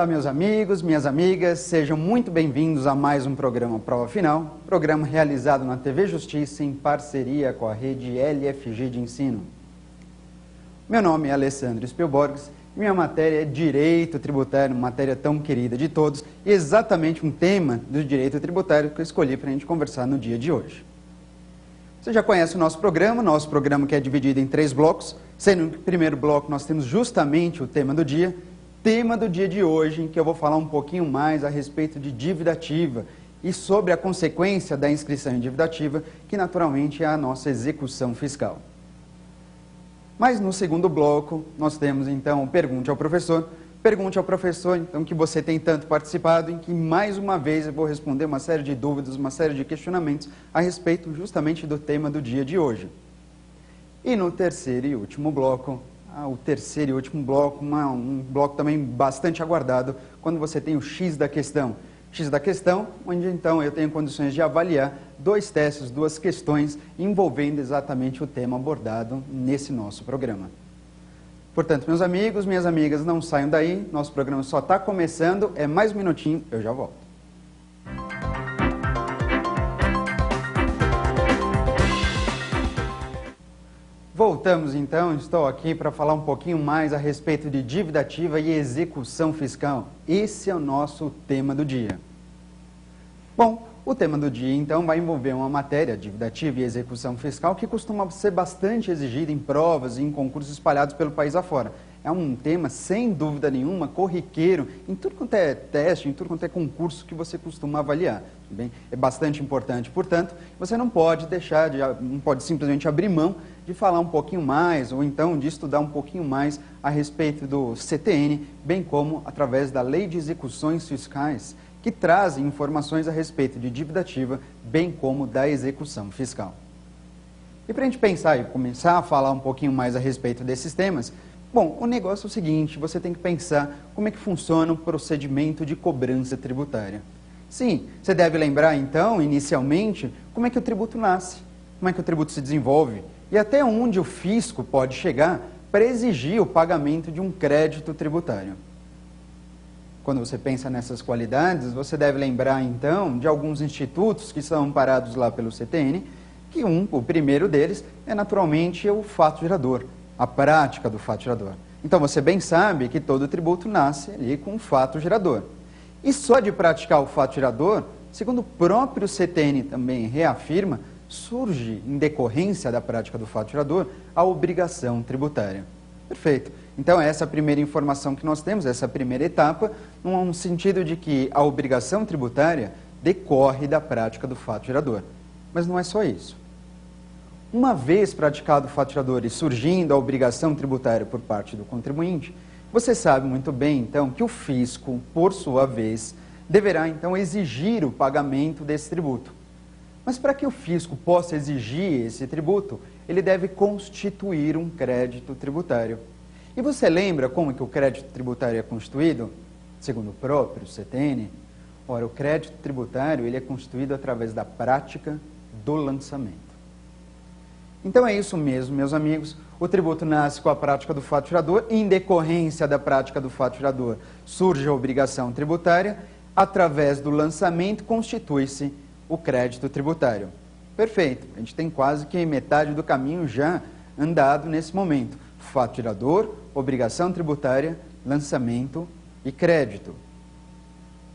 meus amigos, minhas amigas, sejam muito bem-vindos a mais um programa Prova Final, programa realizado na TV Justiça em parceria com a rede LFG de ensino. Meu nome é Alessandro Spielborgs, minha matéria é Direito Tributário, matéria tão querida de todos, e exatamente um tema do direito tributário que eu escolhi para a gente conversar no dia de hoje. Você já conhece o nosso programa que é dividido em 3 blocos, sendo que no primeiro bloco nós temos justamente o tema do dia de hoje, em que eu vou falar um pouquinho mais a respeito de dívida ativa e sobre a consequência da inscrição em dívida ativa, que naturalmente é a nossa execução fiscal. Mas no segundo bloco, nós temos então o Pergunte ao Professor. Pergunte ao professor, então, que você tem tanto participado, em que mais uma vez eu vou responder uma série de dúvidas, uma série de questionamentos a respeito justamente do tema do dia de hoje. E no terceiro e último bloco, um bloco também bastante aguardado, quando você tem o X da questão. X da questão, onde então eu tenho condições de avaliar 2 testes, 2 questões, envolvendo exatamente o tema abordado nesse nosso programa. Portanto, meus amigos, minhas amigas, não saiam daí, nosso programa só está começando, é mais um minutinho, eu já volto. Voltamos então, estou aqui para falar um pouquinho mais a respeito de dívida ativa e execução fiscal. Esse é o nosso tema do dia. Bom, o tema do dia então vai envolver uma matéria, dívida ativa e execução fiscal, que costuma ser bastante exigida em provas e em concursos espalhados pelo país afora. É um tema, sem dúvida nenhuma, corriqueiro, em tudo quanto é teste, em tudo quanto é concurso que você costuma avaliar. Bem, é bastante importante, portanto, você não pode simplesmente abrir mão de falar um pouquinho mais, ou então de estudar um pouquinho mais a respeito do CTN, bem como através da Lei de Execuções Fiscais, que trazem informações a respeito de dívida ativa, bem como da execução fiscal. E para a gente pensar e começar a falar um pouquinho mais a respeito desses temas, bom, o negócio é o seguinte, você tem que pensar como é que funciona o procedimento de cobrança tributária. Sim, você deve lembrar então, inicialmente, como é que o tributo nasce, como é que o tributo se desenvolve e até onde o fisco pode chegar para exigir o pagamento de um crédito tributário. Quando você pensa nessas qualidades, você deve lembrar então de alguns institutos que são amparados lá pelo CTN, que o primeiro deles é naturalmente o fato gerador, a prática do fato gerador. Então você bem sabe que todo tributo nasce ali com um fato gerador. E só de praticar o fato gerador, segundo o próprio CTN também reafirma, surge, em decorrência da prática do fato gerador, a obrigação tributária. Perfeito. Então, essa é a primeira informação que nós temos, essa primeira etapa, no sentido de que a obrigação tributária decorre da prática do fato gerador. Mas não é só isso. Uma vez praticado o fato gerador e surgindo a obrigação tributária por parte do contribuinte, você sabe muito bem, então, que o fisco, por sua vez, deverá, então, exigir o pagamento desse tributo. Mas para que o fisco possa exigir esse tributo, ele deve constituir um crédito tributário. E você lembra como que o crédito tributário é constituído? Segundo o próprio CTN, ora, o crédito tributário ele é constituído através da prática do lançamento. Então é isso mesmo, meus amigos, o tributo nasce com a prática do fato gerador, em decorrência da prática do fato gerador surge a obrigação tributária, através do lançamento constitui-se o crédito tributário. Perfeito, a gente tem quase que metade do caminho já andado nesse momento. Fato gerador, obrigação tributária, lançamento e crédito.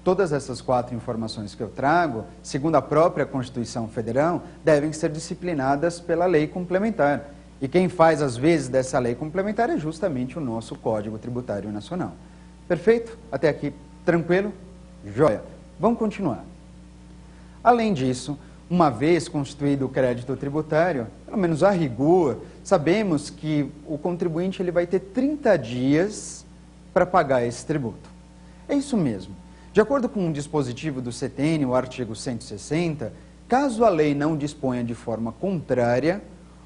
Todas essas 4 informações que eu trago, segundo a própria Constituição Federal, devem ser disciplinadas pela lei complementar. E quem faz as vezes dessa lei complementar é justamente o nosso Código Tributário Nacional. Perfeito? Até aqui, tranquilo? Joia. Vamos continuar. Além disso, uma vez constituído o crédito tributário, pelo menos a rigor, sabemos que o contribuinte ele vai ter 30 dias para pagar esse tributo. É isso mesmo. De acordo com um dispositivo do CTN, o artigo 160, caso a lei não disponha de forma contrária,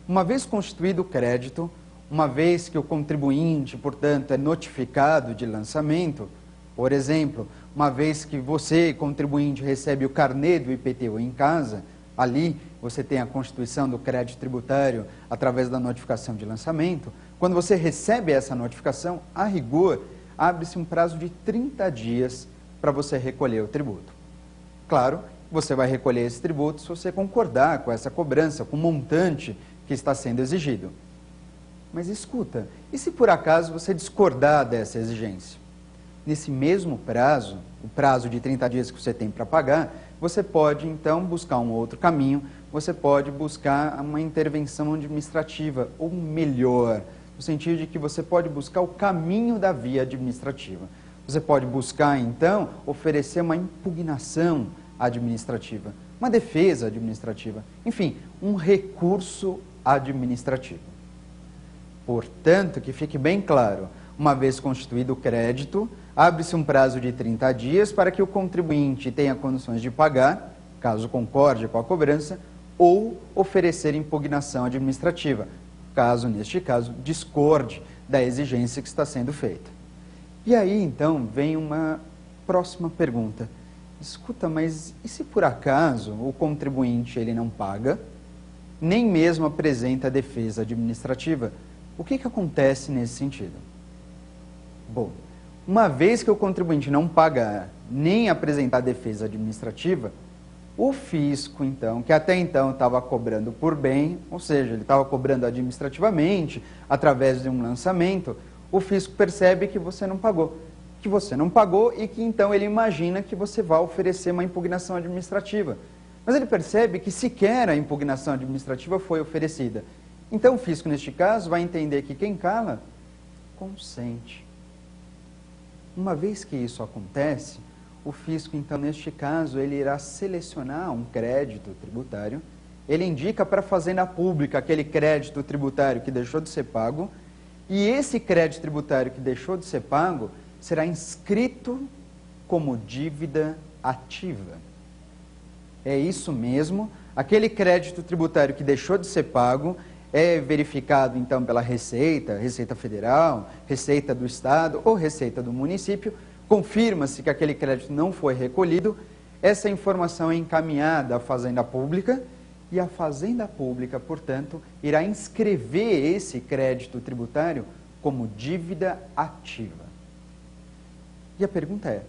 uma vez constituído o crédito, uma vez que o contribuinte, portanto, é notificado de lançamento, por exemplo, uma vez que você, contribuinte, recebe o carnê do IPTU em casa, ali você tem a constituição do crédito tributário através da notificação de lançamento. Quando você recebe essa notificação, a rigor, abre-se um prazo de 30 dias para você recolher o tributo. Claro, você vai recolher esse tributo se você concordar com essa cobrança, com o montante que está sendo exigido. Mas escuta, e se por acaso você discordar dessa exigência? Nesse mesmo prazo, o prazo de 30 dias que você tem para pagar, você pode então buscar um outro caminho, você pode buscar uma intervenção administrativa, ou melhor, no sentido de que você pode buscar o caminho da via administrativa. Você pode buscar então oferecer uma impugnação administrativa, uma defesa administrativa, enfim, um recurso administrativo. Portanto, que fique bem claro, uma vez constituído o crédito, abre-se um prazo de 30 dias para que o contribuinte tenha condições de pagar, caso concorde com a cobrança, ou oferecer impugnação administrativa, caso, neste caso, discorde da exigência que está sendo feita. E aí, então, vem uma próxima pergunta. Escuta, mas e se por acaso o contribuinte ele não paga, nem mesmo apresenta a defesa administrativa? O que acontece nesse sentido? Bom, uma vez que o contribuinte não pagar nem apresentar a defesa administrativa, o fisco, então, que até então estava cobrando por bem, ou seja, ele estava cobrando administrativamente, através de um lançamento, o fisco percebe que você não pagou. Que você não pagou e que então ele imagina que você vai oferecer uma impugnação administrativa. Mas ele percebe que sequer a impugnação administrativa foi oferecida. Então o fisco, neste caso, vai entender que quem cala, consente. Uma vez que isso acontece, o fisco, então, neste caso, ele irá selecionar um crédito tributário, ele indica para a Fazenda Pública aquele crédito tributário que deixou de ser pago, e esse crédito tributário que deixou de ser pago será inscrito como dívida ativa. É isso mesmo, aquele crédito tributário que deixou de ser pago é verificado, então, pela Receita, Receita Federal, Receita do Estado ou Receita do município, confirma-se que aquele crédito não foi recolhido, essa informação é encaminhada à Fazenda Pública e a Fazenda Pública, portanto, irá inscrever esse crédito tributário como dívida ativa. E a pergunta é,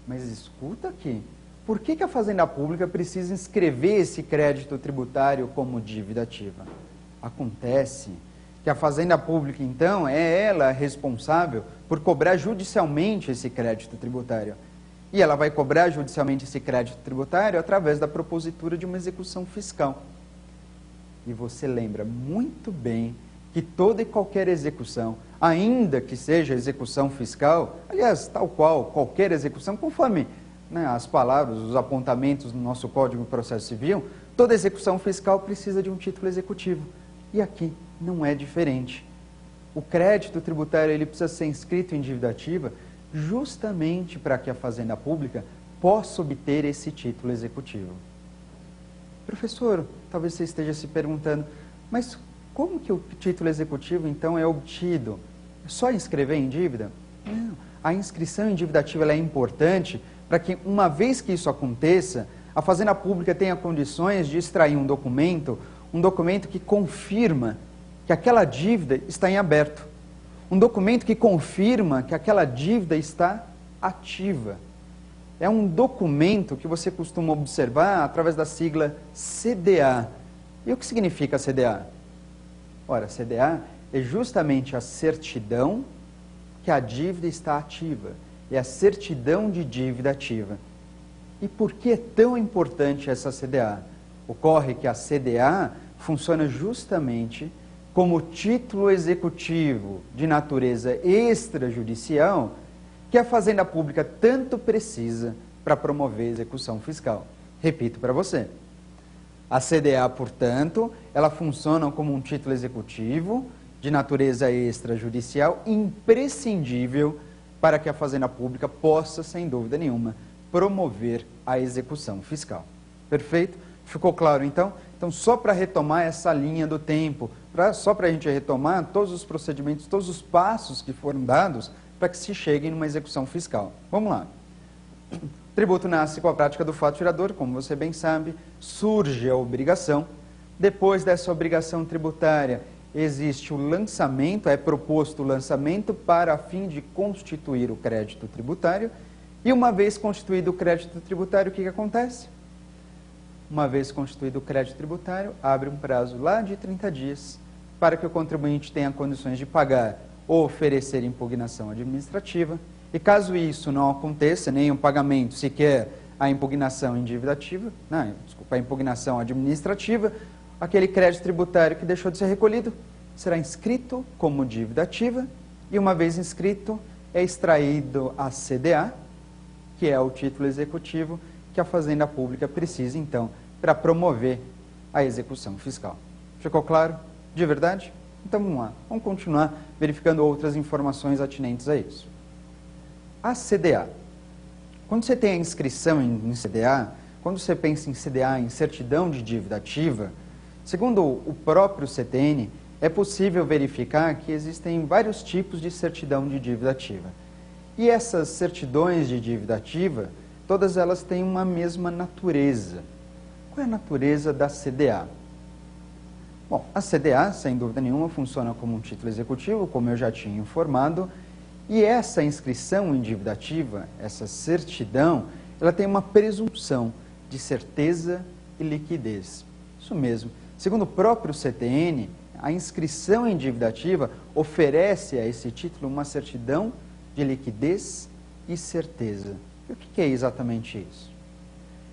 mas escuta aqui, por que a Fazenda Pública precisa inscrever esse crédito tributário como dívida ativa? Acontece que a Fazenda Pública, então, é ela responsável por cobrar judicialmente esse crédito tributário. E ela vai cobrar judicialmente esse crédito tributário através da propositura de uma execução fiscal. E você lembra muito bem que toda e qualquer execução, ainda que seja execução fiscal, aliás, tal qual qualquer execução, conforme as palavras, os apontamentos no nosso Código de Processo Civil, toda execução fiscal precisa de um título executivo. E aqui não é diferente. O crédito tributário ele precisa ser inscrito em dívida ativa justamente para que a Fazenda Pública possa obter esse título executivo. Professor, talvez você esteja se perguntando, mas como que o título executivo então é obtido? É só inscrever em dívida? Não. A inscrição em dívida ativa ela é importante para que, uma vez que isso aconteça, a Fazenda Pública tenha condições de extrair um documento que confirma que aquela dívida está em aberto. Um documento que confirma que aquela dívida está ativa. É um documento que você costuma observar através da sigla CDA. E o que significa CDA? Ora, CDA é justamente a certidão que a dívida está ativa. É a certidão de dívida ativa. E por que é tão importante essa CDA? Ocorre que a CDA funciona justamente como título executivo de natureza extrajudicial que a Fazenda Pública tanto precisa para promover a execução fiscal. Repito para você. A CDA, portanto, ela funciona como um título executivo de natureza extrajudicial imprescindível para que a Fazenda Pública possa, sem dúvida nenhuma, promover a execução fiscal. Perfeito? Ficou claro, então? Então, só para retomar essa linha do tempo, só para a gente retomar todos os procedimentos, todos os passos que foram dados para que se chegue numa execução fiscal. Vamos lá. O tributo nasce com a prática do fato gerador, como você bem sabe, surge a obrigação. Depois dessa obrigação tributária, existe o lançamento, é proposto o lançamento para a fim de constituir o crédito tributário. E uma vez constituído o crédito tributário, o que acontece? Uma vez constituído o crédito tributário, abre um prazo lá de 30 dias para que o contribuinte tenha condições de pagar ou oferecer impugnação administrativa. E caso isso não aconteça, nem o pagamento, sequer a impugnação em dívida ativa, a impugnação administrativa, aquele crédito tributário que deixou de ser recolhido será inscrito como dívida ativa e, uma vez inscrito, é extraído a CDA, que é o título executivo que a Fazenda Pública precisa, então, para promover a execução fiscal. Ficou claro? De verdade? Então vamos lá, vamos continuar verificando outras informações atinentes a isso. A CDA. Quando você tem a inscrição em CDA, quando você pensa em CDA, em certidão de dívida ativa, segundo o próprio CTN, é possível verificar que existem vários tipos de certidão de dívida ativa. E essas certidões de dívida ativa, todas elas têm uma mesma natureza. Qual é a natureza da CDA? Bom, a CDA, sem dúvida nenhuma, funciona como um título executivo, como eu já tinha informado, e essa inscrição em dívida ativa, essa certidão, ela tem uma presunção de certeza e liquidez. Isso mesmo. Segundo o próprio CTN, a inscrição em dívida ativa oferece a esse título uma certidão de liquidez e certeza. E o que é exatamente isso?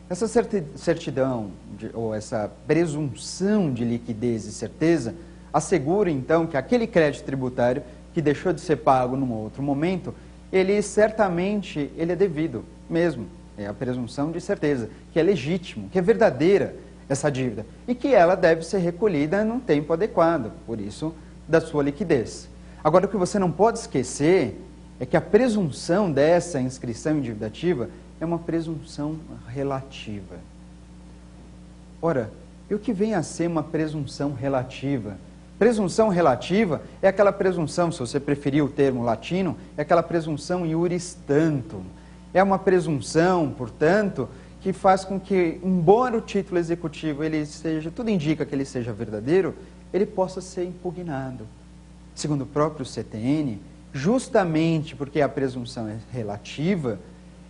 Essa certidão, ou essa presunção de liquidez e certeza, assegura, então, que aquele crédito tributário que deixou de ser pago num outro momento, ele certamente é devido mesmo. É a presunção de certeza, que é legítimo, que é verdadeira essa dívida e que ela deve ser recolhida num tempo adequado, por isso, da sua liquidez. Agora, o que você não pode esquecer é que a presunção dessa inscrição em dívida ativa é uma presunção relativa. Ora, e o que vem a ser uma presunção relativa? Presunção relativa é aquela presunção, se você preferir o termo latino, é aquela presunção iuris tantum. É uma presunção, portanto, que faz com que, embora o título executivo ele seja, tudo indica que ele seja verdadeiro, ele possa ser impugnado. Segundo o próprio CTN, justamente porque a presunção é relativa,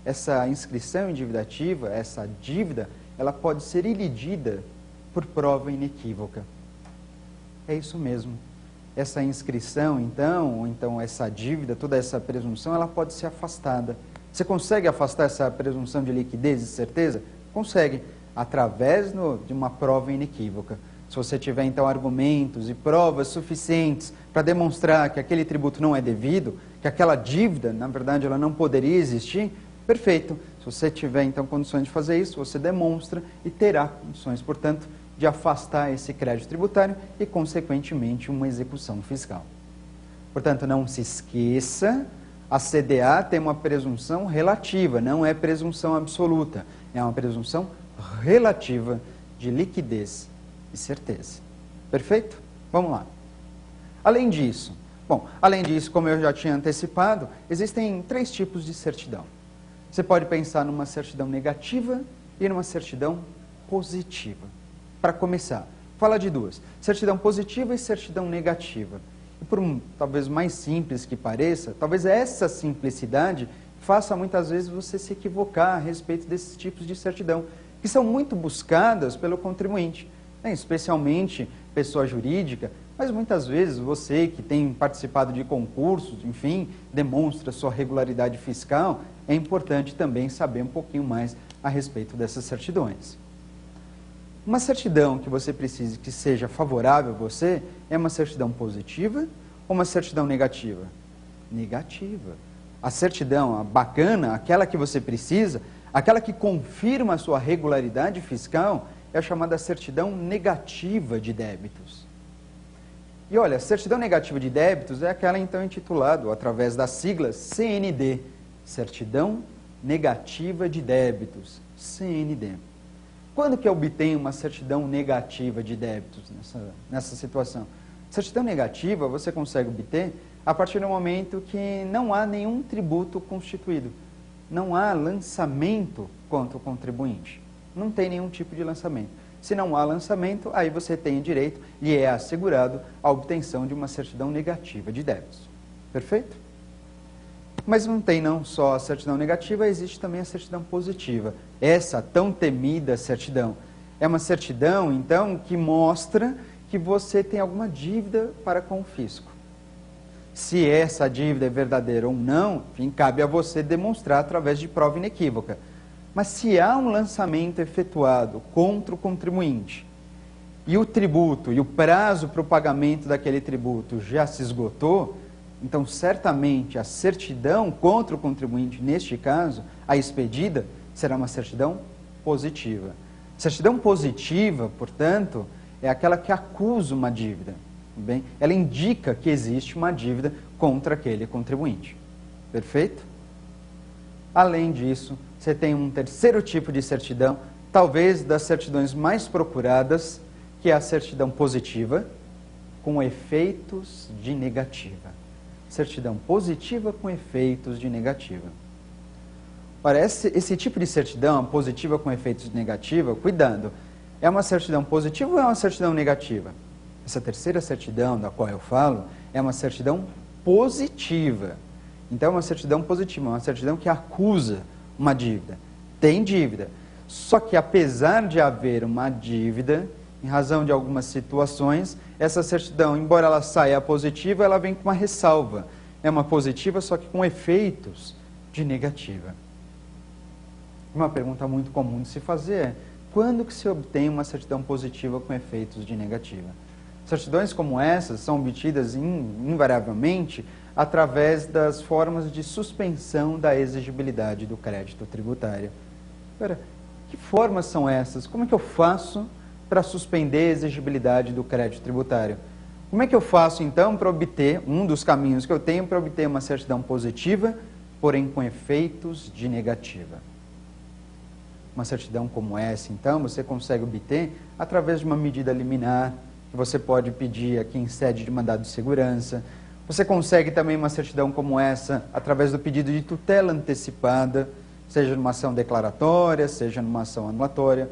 essa inscrição em dívida ativa, essa dívida, ela pode ser ilidida por prova inequívoca. É isso mesmo. Essa inscrição, então, ou então essa dívida, toda essa presunção, ela pode ser afastada. Você consegue afastar essa presunção de liquidez e certeza? Consegue, através de uma prova inequívoca. Se você tiver, então, argumentos e provas suficientes para demonstrar que aquele tributo não é devido, que aquela dívida, na verdade, ela não poderia existir, perfeito. Se você tiver, então, condições de fazer isso, você demonstra e terá condições, portanto, de afastar esse crédito tributário e, consequentemente, uma execução fiscal. Portanto, não se esqueça, a CDA tem uma presunção relativa, não é presunção absoluta, é uma presunção relativa de liquidez e certeza. Perfeito? Vamos lá. Além disso, como eu já tinha antecipado, existem 3 tipos de certidão. Você pode pensar numa certidão negativa e numa certidão positiva. Para começar, fala de 2, certidão positiva e certidão negativa. E por talvez mais simples que pareça, talvez essa simplicidade faça muitas vezes você se equivocar a respeito desses tipos de certidão, que são muito buscadas pelo contribuinte, né? Especialmente pessoa jurídica, mas muitas vezes você que tem participado de concursos, enfim, demonstra sua regularidade fiscal, é importante também saber um pouquinho mais a respeito dessas certidões. Uma certidão que você precise que seja favorável a você é uma certidão positiva ou uma certidão negativa? Negativa. A certidão, a bacana, aquela que você precisa, aquela que confirma a sua regularidade fiscal, é a chamada certidão negativa de débitos. E olha, a certidão negativa de débitos é aquela então intitulada, através da sigla CND, Certidão Negativa de Débitos, CND. Quando que eu obtenho uma certidão negativa de débitos nessa situação? Certidão negativa você consegue obter a partir do momento que não há nenhum tributo constituído. Não há lançamento contra o contribuinte. Não tem nenhum tipo de lançamento. Se não há lançamento, aí você tem direito e é assegurado a obtenção de uma certidão negativa de débitos. Perfeito? Mas não tem não só a certidão negativa, existe também a certidão positiva. Essa tão temida certidão. É uma certidão, então, que mostra que você tem alguma dívida para com o fisco. Se essa dívida é verdadeira ou não, enfim, cabe a você demonstrar através de prova inequívoca. Mas se há um lançamento efetuado contra o contribuinte e o tributo e o prazo para o pagamento daquele tributo já se esgotou, então certamente a certidão contra o contribuinte, neste caso, a expedida, será uma certidão positiva. Certidão positiva, portanto, é aquela que acusa uma dívida. Bem, ela indica que existe uma dívida contra aquele contribuinte. Perfeito? Além disso, você tem um terceiro tipo de certidão, talvez das certidões mais procuradas, que é a certidão positiva, com efeitos de negativa. Certidão positiva com efeitos de negativa. Ora, esse tipo de certidão, positiva com efeitos de negativa, cuidado, é uma certidão positiva ou é uma certidão negativa? Essa terceira certidão da qual eu falo é uma certidão positiva. Então é uma certidão positiva, uma certidão que acusa uma dívida. Tem dívida. Só que apesar de haver uma dívida, em razão de algumas situações, essa certidão, embora ela saia positiva, ela vem com uma ressalva. É uma positiva, só que com efeitos de negativa. Uma pergunta muito comum de se fazer é: quando que se obtém uma certidão positiva com efeitos de negativa? Certidões como essas são obtidas invariavelmente através das formas de suspensão da exigibilidade do crédito tributário. Agora, que formas são essas? Como é que eu faço para suspender a exigibilidade do crédito tributário? Como é que eu faço, então, para obter, um dos caminhos que eu tenho para obter uma certidão positiva, porém com efeitos de negativa? Uma certidão como essa, então, você consegue obter através de uma medida liminar, que você pode pedir aqui em sede de mandado de segurança. Você consegue também uma certidão como essa através do pedido de tutela antecipada, seja numa ação declaratória, seja numa ação anulatória,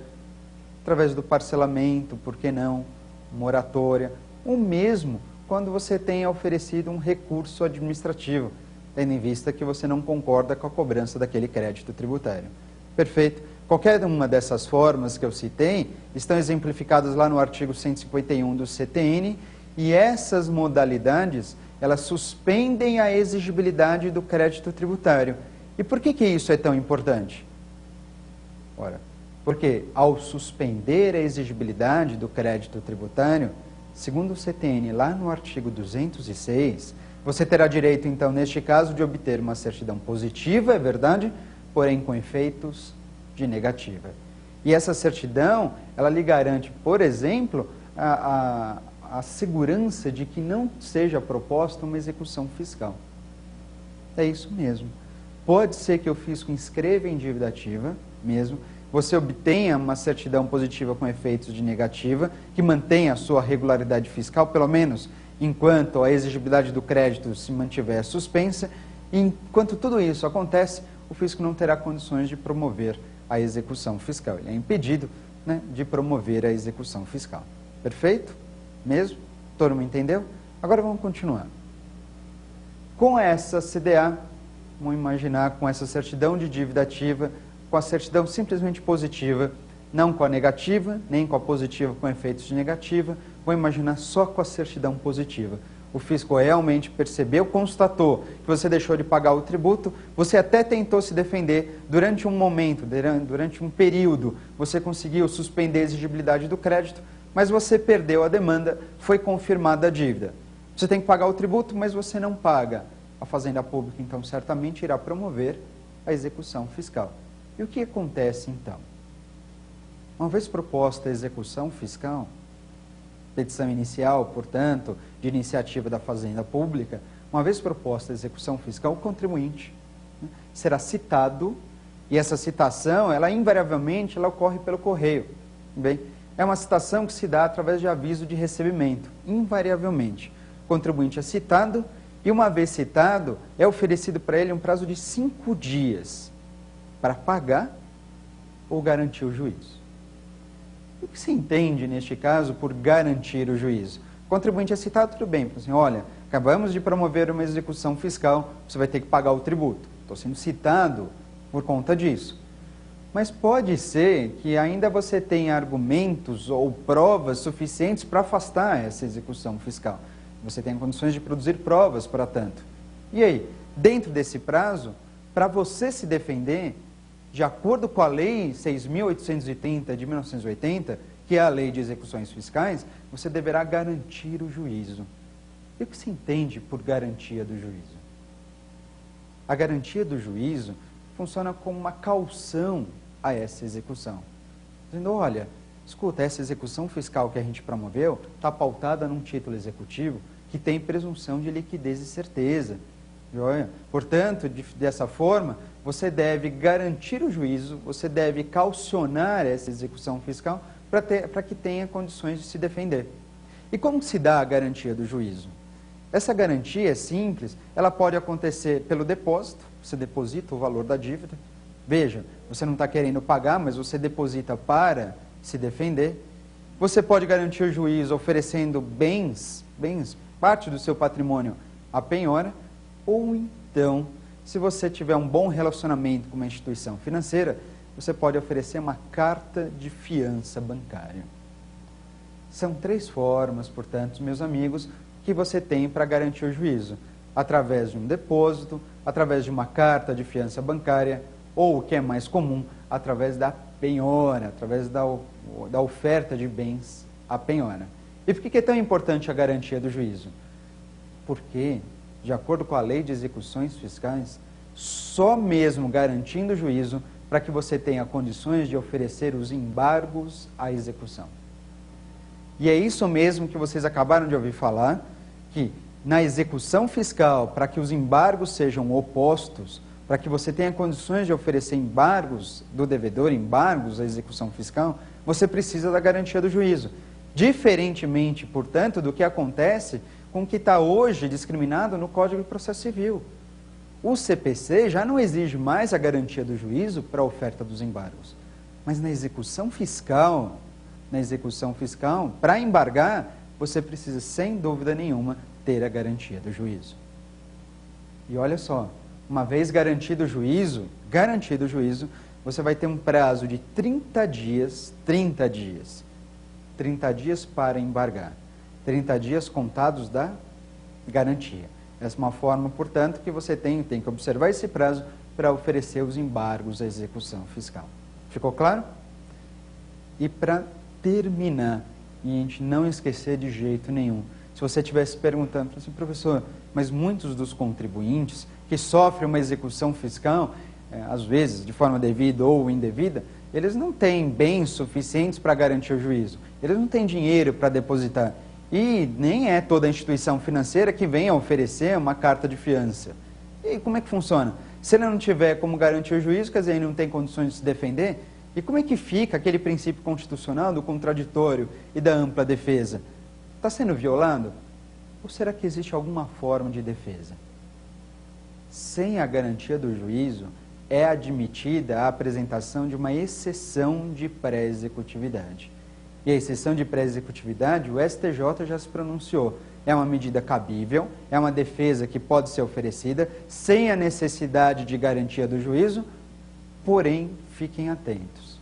através do parcelamento, por que não, moratória, ou mesmo quando você tenha oferecido um recurso administrativo, tendo em vista que você não concorda com a cobrança daquele crédito tributário. Perfeito? Qualquer uma dessas formas que eu citei estão exemplificadas lá no artigo 151 do CTN, e essas modalidades, elas suspendem a exigibilidade do crédito tributário. E por que isso é tão importante? Ora, porque ao suspender a exigibilidade do crédito tributário, segundo o CTN, lá no artigo 206, você terá direito, então, neste caso, de obter uma certidão positiva, é verdade, porém com efeitos de negativa. E essa certidão, ela lhe garante, por exemplo, a segurança de que não seja proposta uma execução fiscal. É isso mesmo. Pode ser que o fisco inscreva em dívida ativa, mesmo, você obtenha uma certidão positiva com efeitos de negativa, que mantenha a sua regularidade fiscal, pelo menos enquanto a exigibilidade do crédito se mantiver suspensa, e enquanto tudo isso acontece, o fisco não terá condições de promover a execução fiscal. Ele é impedido, né, de promover a execução fiscal. Perfeito? Mesmo? Todo mundo entendeu? Agora vamos continuar. Com essa CDA, vamos imaginar com essa certidão de dívida ativa, com a certidão simplesmente positiva, não com a negativa, nem com a positiva com efeitos de negativa, vamos imaginar só com a certidão positiva. O fisco realmente percebeu, constatou que você deixou de pagar o tributo, você até tentou se defender durante um momento, durante um período, você conseguiu suspender a exigibilidade do crédito, mas você perdeu a demanda, foi confirmada a dívida. Você tem que pagar o tributo, mas você não paga. A Fazenda Pública, então, certamente irá promover a execução fiscal. E o que acontece, então? Uma vez proposta a execução fiscal, petição inicial, portanto, de iniciativa da Fazenda Pública, uma vez proposta a execução fiscal, o contribuinte, né, será citado, e essa citação, ela invariavelmente, ela ocorre pelo correio. Bem, é uma citação que se dá através de aviso de recebimento, invariavelmente. O contribuinte é citado, e uma vez citado, é oferecido para ele um prazo de 5 dias para pagar ou garantir o juízo. O que se entende, neste caso, por garantir o juízo? O contribuinte é citado, tudo bem, assim, olha, acabamos de promover uma execução fiscal, você vai ter que pagar o tributo. Estou sendo citado por conta disso. Mas pode ser que ainda você tenha argumentos ou provas suficientes para afastar essa execução fiscal. Você tem condições de produzir provas para tanto. E aí, dentro desse prazo, para você se defender, de acordo com a Lei 6.830 de 1980, que é a Lei de Execuções Fiscais, você deverá garantir o juízo. E o que se entende por garantia do juízo? A garantia do juízo funciona como uma caução a essa execução. Dizendo, olha, escuta, essa execução fiscal que a gente promoveu está pautada num título executivo que tem presunção de liquidez e certeza. Portanto, dessa forma, você deve garantir o juízo, você deve caucionar essa execução fiscal para que tenha condições de se defender. E como se dá a garantia do juízo? Essa garantia é simples, ela pode acontecer pelo depósito, você deposita o valor da dívida. Veja, você não está querendo pagar, mas você deposita para se defender. Você pode garantir o juízo oferecendo bens, parte do seu patrimônio à penhora, ou então, se você tiver um bom relacionamento com uma instituição financeira, você pode oferecer uma carta de fiança bancária. São 3 formas, portanto, meus amigos, que você tem para garantir o juízo. Através de um depósito, através de uma carta de fiança bancária, ou, o que é mais comum, através da penhora, através da oferta de bens à penhora. E por que é tão importante a garantia do juízo? Porque, de acordo com a Lei de Execuções Fiscais, só mesmo garantindo o juízo para que você tenha condições de oferecer os embargos à execução. E é isso mesmo que vocês acabaram de ouvir falar, que na execução fiscal, para que os embargos sejam opostos, para que você tenha condições de oferecer embargos do devedor, embargos à execução fiscal, você precisa da garantia do juízo. Diferentemente, portanto, do que acontece com o que está hoje discriminado no Código de Processo Civil. O CPC já não exige mais a garantia do juízo para a oferta dos embargos. Mas na execução fiscal, para embargar, você precisa, sem dúvida nenhuma, ter a garantia do juízo. E olha só, uma vez garantido o juízo, você vai ter um prazo de 30 dias para embargar. 30 dias contados da garantia. Essa é uma forma, portanto, que você tem que observar esse prazo para oferecer os embargos à execução fiscal. Ficou claro? E para terminar, e a gente não esquecer de jeito nenhum, se você estivesse perguntando assim, professor, mas muitos dos contribuintes que sofrem uma execução fiscal, às vezes de forma devida ou indevida, eles não têm bens suficientes para garantir o juízo, eles não têm dinheiro para depositar. E nem é toda instituição financeira que venha oferecer uma carta de fiança. E como é que funciona? Se ele não tiver como garantir o juízo, quer dizer, ele não tem condições de se defender, e como é que fica aquele princípio constitucional do contraditório e da ampla defesa? Está sendo violado? Ou será que existe alguma forma de defesa? Sem a garantia do juízo, é admitida a apresentação de uma exceção de pré-executividade. E a exceção de pré-executividade, o STJ já se pronunciou. É uma medida cabível, é uma defesa que pode ser oferecida sem a necessidade de garantia do juízo, porém, fiquem atentos.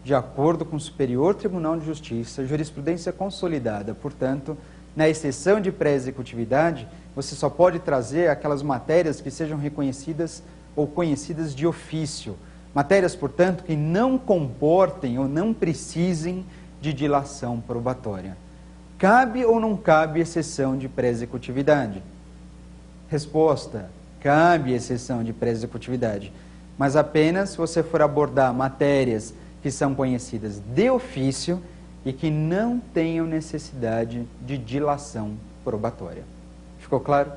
De acordo com o Superior Tribunal de Justiça, jurisprudência consolidada, portanto, na exceção de pré-executividade, você só pode trazer aquelas matérias que sejam reconhecidas ou conhecidas de ofício. Matérias, portanto, que não comportem ou não precisem de dilação probatória. Cabe ou não cabe exceção de pré-executividade? Resposta: cabe exceção de pré-executividade, mas apenas se você for abordar matérias que são conhecidas de ofício e que não tenham necessidade de dilação probatória. Ficou claro?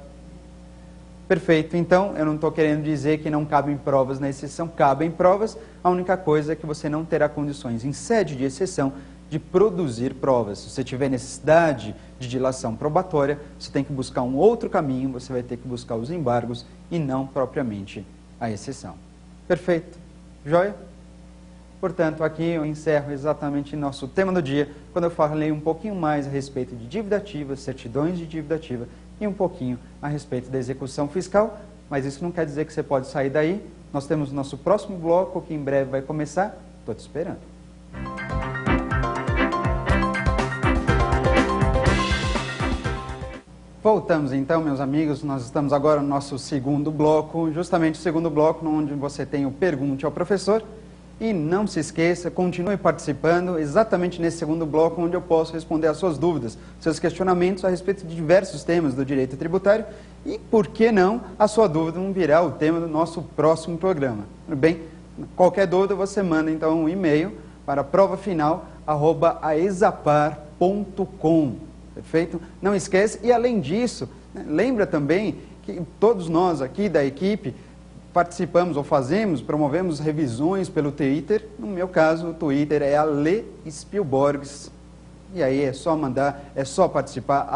Perfeito. Então, eu não estou querendo dizer que não cabem provas na exceção, cabem provas, a única coisa é que você não terá condições, em sede de exceção, de produzir provas. Se você tiver necessidade de dilação probatória, você tem que buscar um outro caminho, você vai ter que buscar os embargos e não propriamente a exceção. Perfeito. Joia? Portanto, aqui eu encerro exatamente nosso tema do dia, quando eu falei um pouquinho mais a respeito de dívida ativa, certidões de dívida ativa e um pouquinho a respeito da execução fiscal, mas isso não quer dizer que você pode sair daí. Nós temos nosso próximo bloco, que em breve vai começar. Estou te esperando. Voltamos então, meus amigos, nós estamos agora no nosso segundo bloco, justamente o segundo bloco onde você tem o Pergunte ao Professor. E não se esqueça, continue participando exatamente nesse segundo bloco, onde eu posso responder às suas dúvidas, seus questionamentos a respeito de diversos temas do direito tributário e, por que não, a sua dúvida não virá o tema do nosso próximo programa. Tudo bem? Qualquer dúvida você manda então um e-mail para provafinal@exapar.com. Perfeito? Não esquece, e além disso, lembra também que todos nós aqui da equipe participamos ou promovemos revisões pelo Twitter. No meu caso, o Twitter é Ale Spielborgs. E aí é só mandar, é só participar,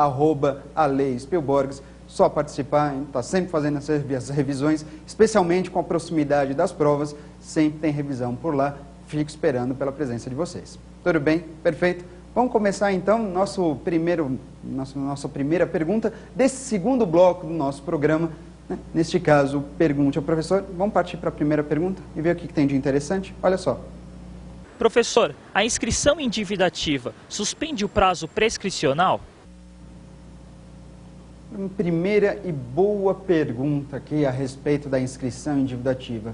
@Ale Spielborgs. Só participar, está sempre fazendo essas revisões, especialmente com a proximidade das provas, sempre tem revisão por lá. Fico esperando pela presença de vocês. Tudo bem? Perfeito? Vamos começar então nossa primeira pergunta desse segundo bloco do nosso programa. Neste caso, pergunte ao professor. Vamos partir para a primeira pergunta e ver o que tem de interessante. Olha só. Professor, a inscrição em dívida ativa suspende o prazo prescricional? Primeira e boa pergunta aqui a respeito da inscrição em dívida ativa.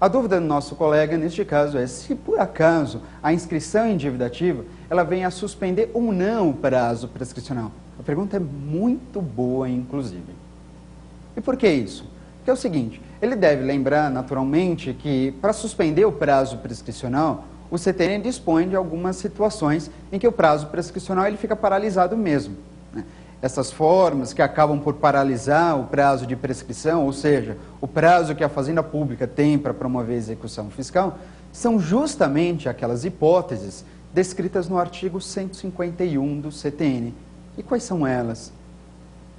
A dúvida do nosso colega, neste caso, é se por acaso a inscrição em dívida ativa ela vem a suspender ou não o prazo prescricional. A pergunta é muito boa, inclusive. E por que isso? Porque é o seguinte, ele deve lembrar naturalmente que para suspender o prazo prescricional, o CTN dispõe de algumas situações em que o prazo prescricional ele fica paralisado mesmo. Essas formas que acabam por paralisar o prazo de prescrição, ou seja, o prazo que a Fazenda Pública tem para promover a execução fiscal, são justamente aquelas hipóteses descritas no artigo 151 do CTN. E quais são elas?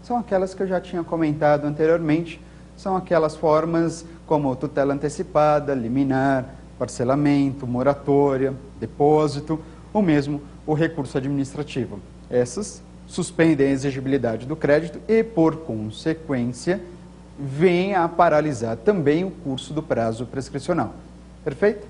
São aquelas que eu já tinha comentado anteriormente, são aquelas formas como tutela antecipada, liminar, parcelamento, moratória, depósito, ou mesmo o recurso administrativo. Essas suspendem a exigibilidade do crédito e, por consequência, vêm a paralisar também o curso do prazo prescricional. Perfeito?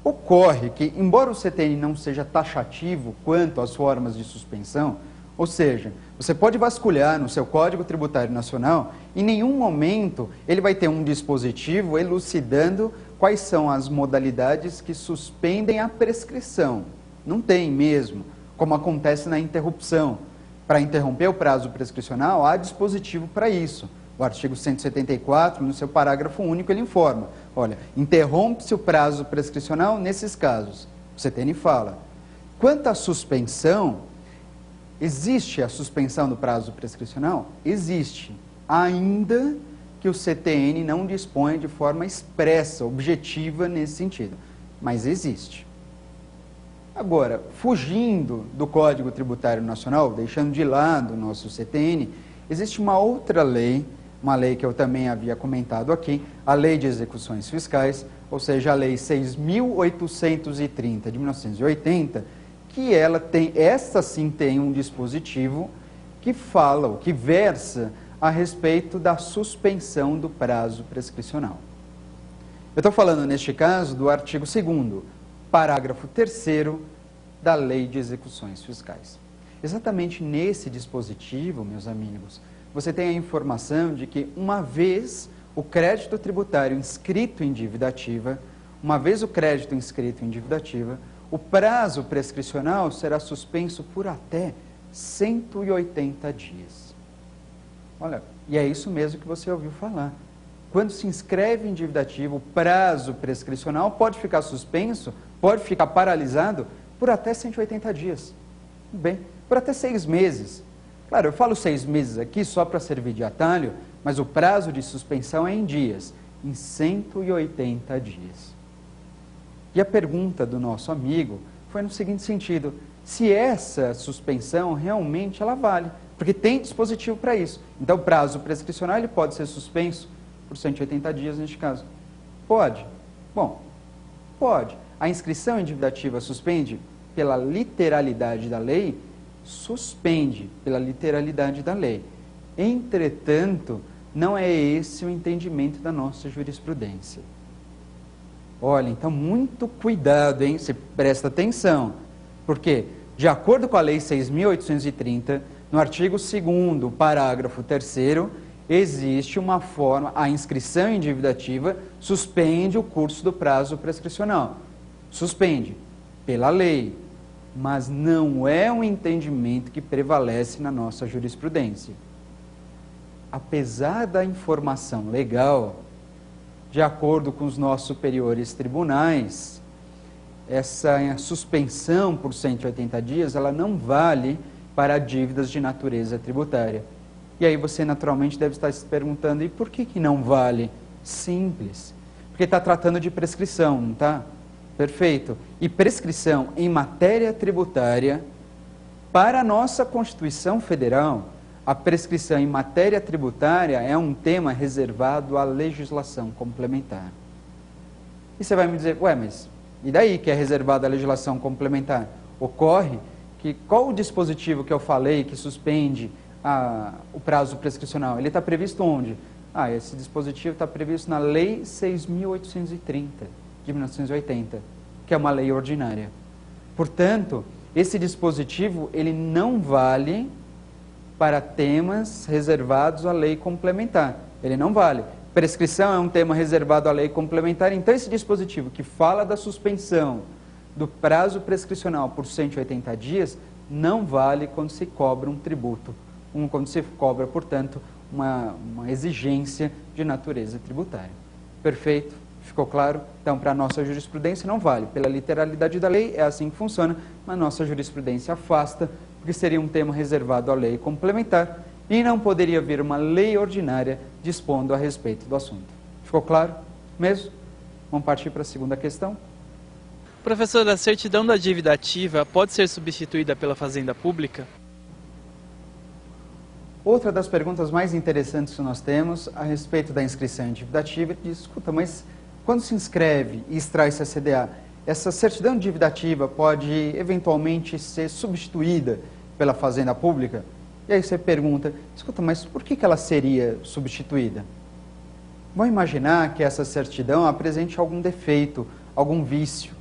Ocorre que, embora o CTN não seja taxativo quanto às formas de suspensão, ou seja, você pode vasculhar no seu Código Tributário Nacional, em nenhum momento ele vai ter um dispositivo elucidando quais são as modalidades que suspendem a prescrição. Não tem mesmo, como acontece na interrupção. Para interromper o prazo prescricional, há dispositivo para isso. O artigo 174, no seu parágrafo único, ele informa, olha, interrompe-se o prazo prescricional nesses casos. O CTN fala. Quanto à suspensão, existe a suspensão do prazo prescricional? Existe, ainda que o CTN não dispõe de forma expressa, objetiva nesse sentido, mas existe. Agora, fugindo do Código Tributário Nacional, deixando de lado o nosso CTN, existe uma outra lei, uma lei que eu também havia comentado aqui, a Lei de Execuções Fiscais, ou seja, a Lei 6.830 de 1980, que esta sim tem um dispositivo que fala, ou que versa a respeito da suspensão do prazo prescricional. Eu estou falando, neste caso, do artigo 2º, parágrafo 3º da Lei de Execuções Fiscais. Exatamente nesse dispositivo, meus amigos, você tem a informação de que uma vez o crédito tributário inscrito em dívida ativa, o prazo prescricional será suspenso por até 180 dias. Olha, e é isso mesmo que você ouviu falar. Quando se inscreve em dívida ativa, o prazo prescricional pode ficar suspenso, pode ficar paralisado por até 180 dias. Bem, por até 6 meses. Claro, eu falo 6 meses aqui só para servir de atalho, mas o prazo de suspensão é em dias, em 180 dias. E a pergunta do nosso amigo foi no seguinte sentido, se essa suspensão realmente ela vale, porque tem dispositivo para isso. Então o prazo prescricional ele pode ser suspenso por 180 dias neste caso. Pode. Bom, Pode. A inscrição indivitativa suspende pela literalidade da lei? Suspende pela literalidade da lei. Entretanto, não é esse o entendimento da nossa jurisprudência. Olha, então muito cuidado, hein? Você presta atenção. Porque, de acordo com a Lei 6.830, no artigo 2º, parágrafo 3º, existe uma forma, a inscrição indivitativa suspende o curso do prazo prescricional. Suspende pela lei, mas não é um entendimento que prevalece na nossa jurisprudência. Apesar da informação legal, de acordo com os nossos superiores tribunais, essa suspensão por 180 dias, ela não vale para dívidas de natureza tributária. E aí você naturalmente deve estar se perguntando, e por que não vale? Simples. Porque está tratando de prescrição, não está? Perfeito. E prescrição em matéria tributária, para a nossa Constituição Federal, a prescrição em matéria tributária é um tema reservado à legislação complementar. E você vai me dizer, ué, mas e daí que é reservado à legislação complementar? Ocorre que qual o dispositivo que eu falei que suspende o prazo prescricional? Ele está previsto onde? Esse dispositivo está previsto na Lei 6.830, de 1980, que é uma lei ordinária. Portanto, esse dispositivo ele não vale para temas reservados à lei complementar. Ele não vale. Prescrição é um tema reservado à lei complementar, então esse dispositivo que fala da suspensão do prazo prescricional por 180 dias não vale quando se cobra um tributo, quando se cobra, portanto, uma exigência de natureza tributária. Perfeito? Ficou claro? Então, para a nossa jurisprudência não vale. Pela literalidade da lei, é assim que funciona, mas nossa jurisprudência afasta, porque seria um tema reservado à lei complementar e não poderia vir uma lei ordinária dispondo a respeito do assunto. Ficou claro mesmo? Vamos partir para a segunda questão. Professor, a certidão da dívida ativa pode ser substituída pela fazenda pública? Outra das perguntas mais interessantes que nós temos a respeito da inscrição em dívida ativa diz, escuta, mas quando se inscreve e extrai-se a CDA, essa certidão de dívida ativa pode eventualmente ser substituída pela fazenda pública? E aí você pergunta, escuta, mas por que ela seria substituída? Vamos imaginar que essa certidão apresente algum defeito, algum vício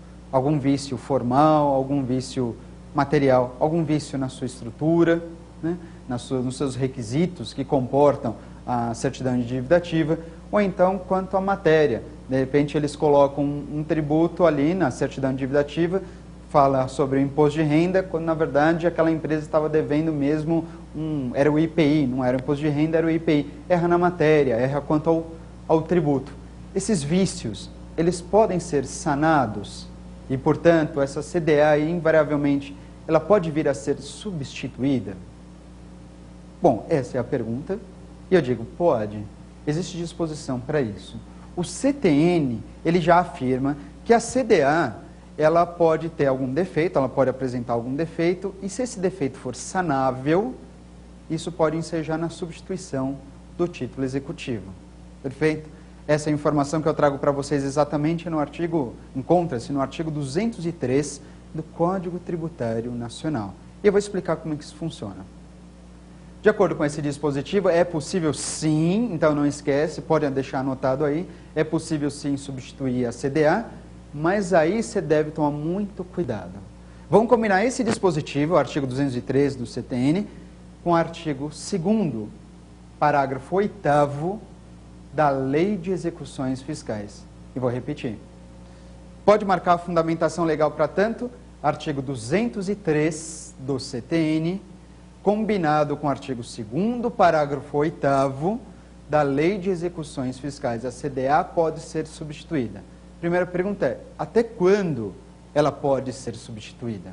formal, algum vício material, algum vício na sua estrutura, né? Nos seus requisitos que comportam a certidão de dívida ativa, ou então quanto à matéria. De repente eles colocam um tributo ali na certidão de dívida ativa, fala sobre o imposto de renda, quando na verdade aquela empresa estava devendo mesmo, era o IPI, não era o imposto de renda, era o IPI. Erra na matéria, erra quanto ao tributo. Esses vícios, eles podem ser sanados e, portanto, essa CDA invariavelmente, ela pode vir a ser substituída? Bom, essa é a pergunta, e eu digo, pode, existe disposição para isso. O CTN, ele já afirma que a CDA, ela pode ter algum defeito, ela pode apresentar algum defeito, e se esse defeito for sanável, isso pode ensejar na substituição do título executivo. Perfeito? Essa é a informação que eu trago para vocês exatamente no artigo, encontra-se no artigo 203 do Código Tributário Nacional. E eu vou explicar como é que isso funciona. De acordo com esse dispositivo, é possível sim, então não esquece, pode deixar anotado aí, é possível sim substituir a CDA, mas aí você deve tomar muito cuidado. Vamos combinar esse dispositivo, o artigo 203 do CTN, com o artigo 2º, parágrafo 8º da Lei de Execuções Fiscais. E vou repetir. Pode marcar a fundamentação legal para tanto, artigo 203 do CTN, combinado com o artigo 2º, parágrafo 8º da Lei de Execuções Fiscais. A CDA pode ser substituída. Primeira pergunta é, até quando ela pode ser substituída?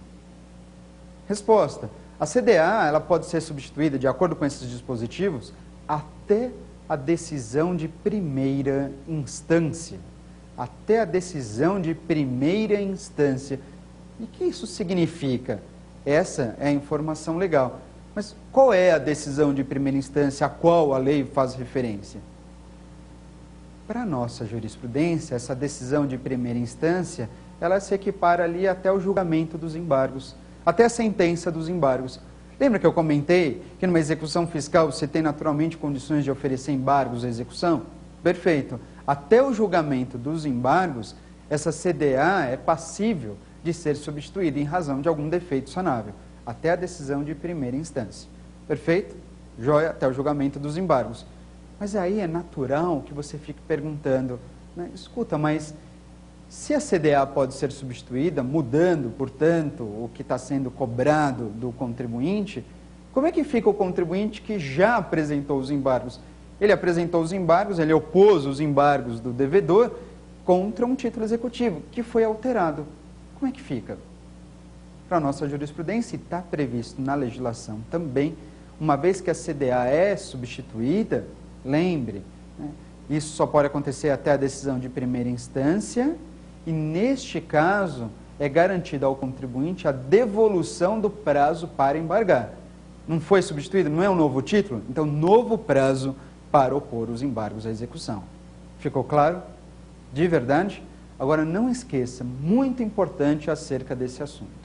Resposta, a CDA ela pode ser substituída, de acordo com esses dispositivos, até a decisão de primeira instância. Até a decisão de primeira instância. E o que isso significa? Essa é a informação legal. Mas qual é a decisão de primeira instância a qual a lei faz referência? Para a nossa jurisprudência, essa decisão de primeira instância, ela se equipara ali até o julgamento dos embargos, até a sentença dos embargos. Lembra que eu comentei que numa execução fiscal você tem naturalmente condições de oferecer embargos à execução? Perfeito. Até o julgamento dos embargos, essa CDA é passível de ser substituída em razão de algum defeito sanável, até a decisão de primeira instância. Perfeito? Joia, até o julgamento dos embargos. Mas aí é natural que você fique perguntando, né, escuta, mas se a CDA pode ser substituída, mudando, portanto, o que está sendo cobrado do contribuinte, como é que fica o contribuinte que já apresentou os embargos? Ele apresentou os embargos, ele opôs os embargos do devedor contra um título executivo, que foi alterado. Como é que fica? Para a nossa jurisprudência, está previsto na legislação também, uma vez que a CDA é substituída, lembre, né, isso só pode acontecer até a decisão de primeira instância, e neste caso é garantida ao contribuinte a devolução do prazo para embargar. Não foi substituído? Não é um novo título? Então, novo prazo para opor os embargos à execução. Ficou claro? De verdade? Agora, não esqueça, muito importante acerca desse assunto.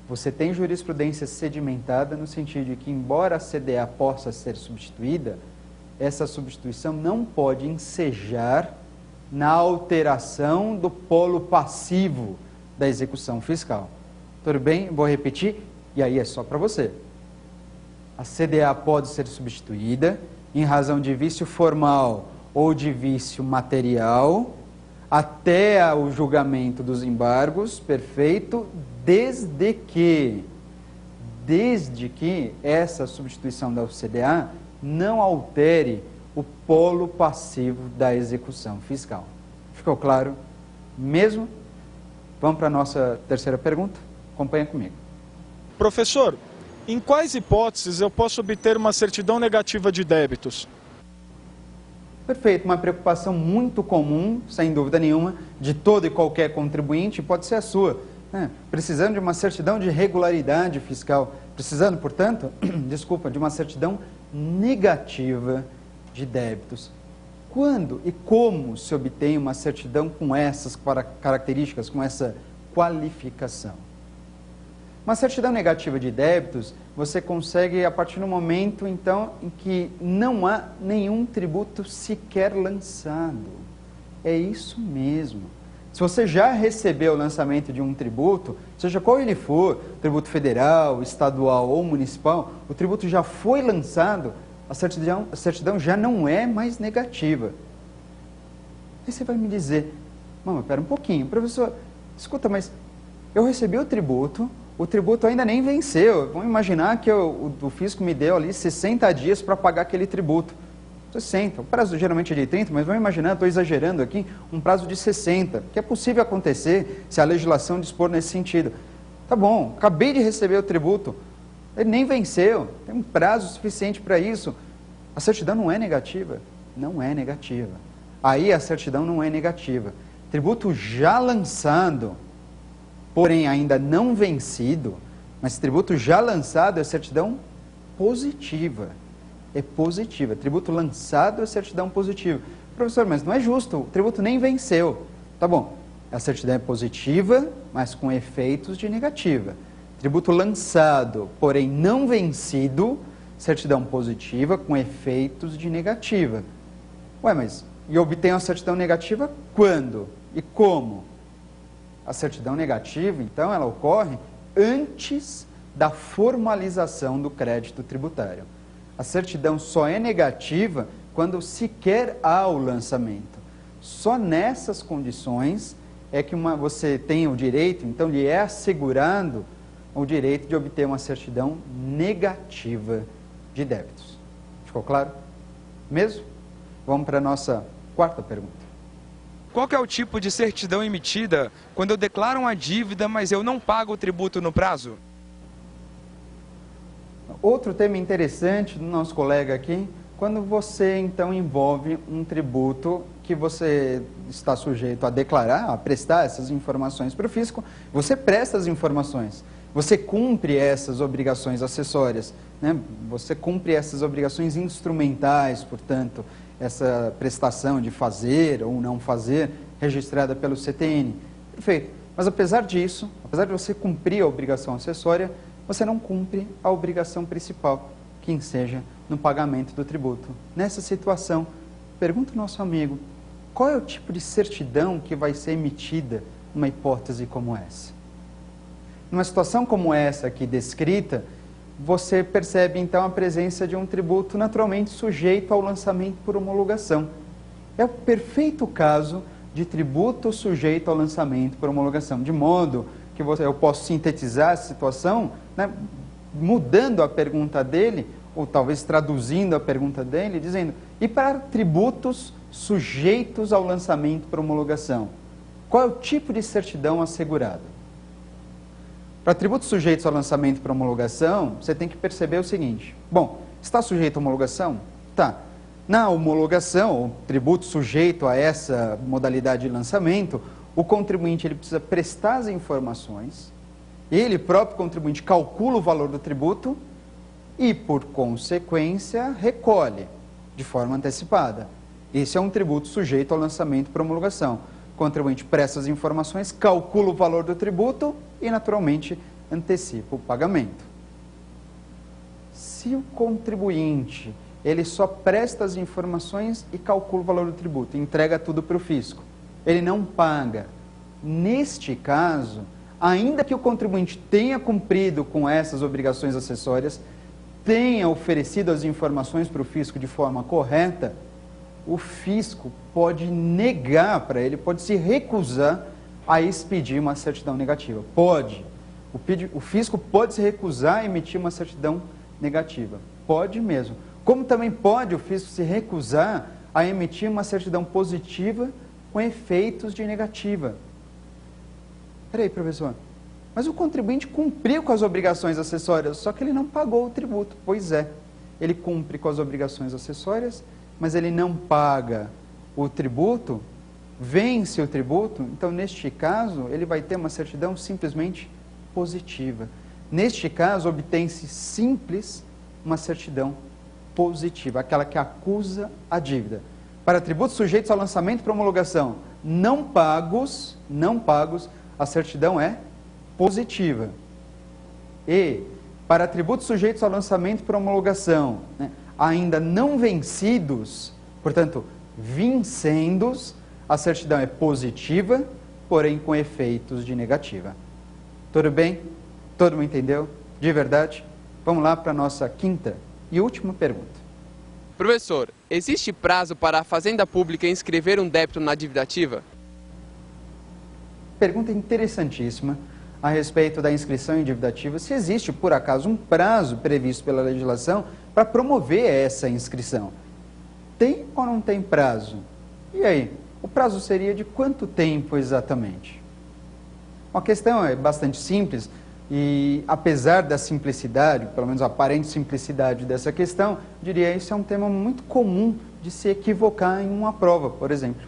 Você tem jurisprudência sedimentada no sentido de que, embora a CDA possa ser substituída, essa substituição não pode ensejar na alteração do polo passivo da execução fiscal. Tudo bem? Vou repetir, e aí é só para você. A CDA pode ser substituída em razão de vício formal ou de vício material até o julgamento dos embargos, perfeito, desde que essa substituição da CDA não altere o polo passivo da execução fiscal. Ficou claro mesmo? Vamos para a nossa terceira pergunta? Acompanha comigo. Professor, em quais hipóteses eu posso obter uma certidão negativa de débitos? Perfeito, uma preocupação muito comum, sem dúvida nenhuma, de todo e qualquer contribuinte, pode ser a sua. Né? Precisando de uma certidão de regularidade fiscal, precisando, portanto, de uma certidão negativa de débitos. Quando e como se obtém uma certidão com essas características, com essa qualificação? Uma certidão negativa de débitos, você consegue a partir do momento, então, em que não há nenhum tributo sequer lançado. É isso mesmo. Se você já recebeu o lançamento de um tributo, seja qual ele for, tributo federal, estadual ou municipal, o tributo já foi lançado, a certidão já não é mais negativa. Aí você vai me dizer, mas espera um pouquinho, professor, escuta, mas eu recebi o tributo ainda nem venceu. Vamos imaginar que o fisco me deu ali 60 dias para pagar aquele tributo. 60, o prazo geralmente é de 30, mas vamos imaginar, estou exagerando aqui, um prazo de 60, que é possível acontecer se a legislação dispor nesse sentido. Tá bom, acabei de receber o tributo, ele nem venceu, tem um prazo suficiente para isso. A certidão não é negativa? Não é negativa. Aí a certidão não é negativa. Tributo já lançado, porém ainda não vencido, mas tributo já lançado é certidão positiva. É positiva. Tributo lançado é certidão positiva. Professor, mas não é justo, o tributo nem venceu. Tá bom, a certidão é positiva, mas com efeitos de negativa. Tributo lançado, porém não vencido, certidão positiva com efeitos de negativa. Ué, mas eu obtenho a certidão negativa quando? E como? A certidão negativa, então, ela ocorre antes da formalização do crédito tributário. A certidão só é negativa quando sequer há o lançamento. Só nessas condições é que você tem o direito, então lhe é assegurado o direito de obter uma certidão negativa de débitos. Ficou claro? Mesmo? Vamos para a nossa quarta pergunta. Qual que é o tipo de certidão emitida quando eu declaro uma dívida, mas eu não pago o tributo no prazo? Outro tema interessante do nosso colega aqui, quando você então envolve um tributo que você está sujeito a declarar, a prestar essas informações para o fisco, você presta as informações, você cumpre essas obrigações acessórias, né? Você cumpre essas obrigações instrumentais, portanto, essa prestação de fazer ou não fazer registrada pelo CTN. Perfeito. Mas apesar disso, apesar de você cumprir a obrigação acessória, você não cumpre a obrigação principal, que seja no pagamento do tributo. Nessa situação, pergunta ao nosso amigo, qual é o tipo de certidão que vai ser emitida numa hipótese como essa? Numa situação como essa aqui descrita, você percebe então a presença de um tributo naturalmente sujeito ao lançamento por homologação. É o perfeito caso de tributo sujeito ao lançamento por homologação, de modo que eu posso sintetizar a situação, né, mudando a pergunta dele, ou talvez traduzindo a pergunta dele, dizendo, e para tributos sujeitos ao lançamento por homologação, qual é o tipo de certidão assegurada? Para tributos sujeitos ao lançamento por homologação, você tem que perceber o seguinte, bom, está sujeito à homologação? Tá. Na homologação, ou tributo sujeito a essa modalidade de lançamento, o contribuinte ele precisa prestar as informações, ele próprio contribuinte calcula o valor do tributo e, por consequência, recolhe de forma antecipada. Esse é um tributo sujeito ao lançamento por homologação. O contribuinte presta as informações, calcula o valor do tributo e, naturalmente, antecipa o pagamento. Se o contribuinte ele só presta as informações e calcula o valor do tributo, entrega tudo para o fisco, ele não paga. Neste caso, ainda que o contribuinte tenha cumprido com essas obrigações acessórias, tenha oferecido as informações para o fisco de forma correta, o fisco pode negar para ele, pode se recusar a expedir uma certidão negativa. Pode. O fisco pode se recusar a emitir uma certidão negativa. Pode mesmo. Como também pode o fisco se recusar a emitir uma certidão positiva com efeitos de negativa. Peraí, professor, mas o contribuinte cumpriu com as obrigações acessórias, só que ele não pagou o tributo. Pois é, ele cumpre com as obrigações acessórias, mas ele não paga o tributo, vence o tributo, então neste caso ele vai ter uma certidão simplesmente positiva. Neste caso obtém-se simples uma certidão positiva, aquela que acusa a dívida. Para tributos sujeitos ao lançamento para homologação não pagos, a certidão é positiva. E para tributos sujeitos ao lançamento para homologação, né, ainda não vencidos, portanto, vincendos, a certidão é positiva, porém com efeitos de negativa. Tudo bem? Todo mundo entendeu? De verdade? Vamos lá para a nossa quinta e última pergunta. Professor, existe prazo para a Fazenda Pública inscrever um débito na dívida ativa? Pergunta interessantíssima a respeito da inscrição em dívida ativa. Se existe, por acaso, um prazo previsto pela legislação para promover essa inscrição. Tem ou não tem prazo? E aí? O prazo seria de quanto tempo exatamente? A questão é bastante simples e, apesar da simplicidade, pelo menos a aparente simplicidade dessa questão, diria que isso é um tema muito comum de se equivocar em uma prova, por exemplo.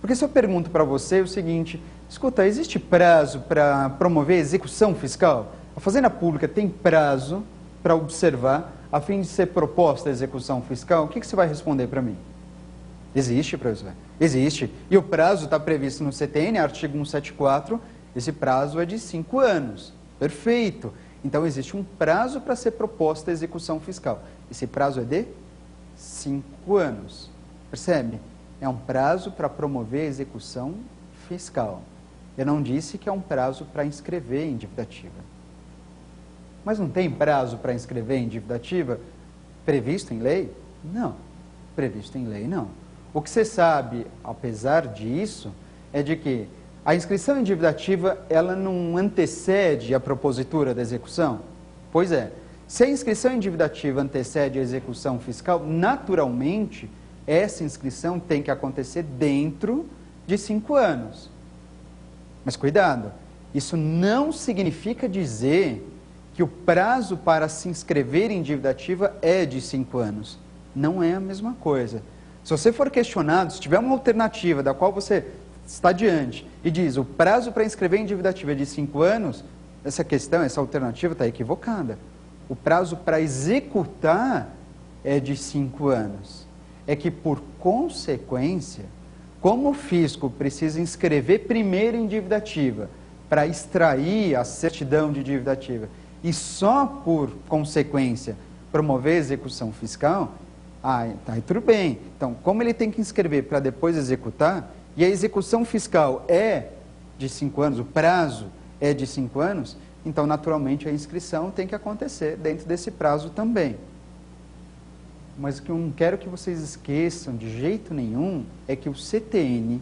Porque se eu pergunto para você o seguinte, escuta, existe prazo para promover execução fiscal? A Fazenda Pública tem prazo para observar a fim de ser proposta a execução fiscal? O que você vai responder para mim? Existe, professor? Existe. E o prazo está previsto no CTN, artigo 174, esse prazo é de 5 anos. Perfeito. Então, existe um prazo para ser proposta a execução fiscal. Esse prazo é de 5 anos. Percebe? É um prazo para promover a execução fiscal. Eu não disse que é um prazo para inscrever em dívida ativa. Mas não tem prazo para inscrever em dívida ativa previsto em lei? Não. Previsto em lei, não. O que você sabe, apesar disso, é de que a inscrição em dívida ativa, ela não antecede a propositura da execução? Pois é. Se a inscrição em dívida ativa antecede a execução fiscal, naturalmente, essa inscrição tem que acontecer dentro de 5 anos. Mas cuidado, isso não significa dizer que o prazo para se inscrever em dívida ativa é de 5 anos. Não é a mesma coisa. Se você for questionado, se tiver uma alternativa da qual você está diante e diz o prazo para inscrever em dívida ativa é de 5 anos, essa questão, essa alternativa está equivocada. O prazo para executar é de 5 anos. é que, por consequência, como o fisco precisa inscrever primeiro em dívida ativa para extrair a certidão de dívida ativa e só por consequência promover a execução fiscal, aí tudo bem. Então, como ele tem que inscrever para depois executar, e a execução fiscal é de 5 anos, o prazo é de 5 anos, então, naturalmente, a inscrição tem que acontecer dentro desse prazo também. Mas o que eu não quero que vocês esqueçam de jeito nenhum é que o CTN,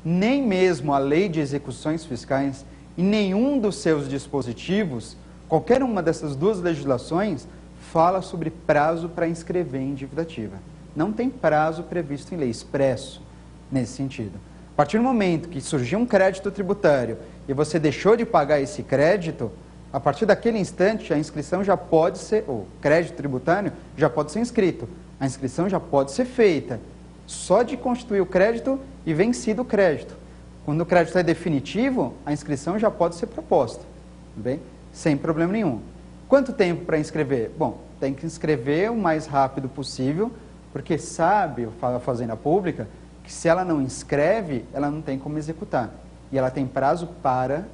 nem mesmo a Lei de Execuções Fiscais e nenhum dos seus dispositivos, qualquer uma dessas duas legislações, fala sobre prazo para inscrever em dívida ativa. Não tem prazo previsto em lei, expresso nesse sentido. A partir do momento que surgiu um crédito tributário e você deixou de pagar esse crédito, a partir daquele instante a inscrição já pode ser, o crédito tributário já pode ser inscrito, a inscrição já pode ser feita, só de constituir o crédito e vencido o crédito. Quando o crédito é definitivo, a inscrição já pode ser proposta, bem? Sem problema nenhum. Quanto tempo para inscrever? Bom, tem que inscrever o mais rápido possível, porque sabe a Fazenda Pública que se ela não inscreve, ela não tem como executar. E ela tem prazo para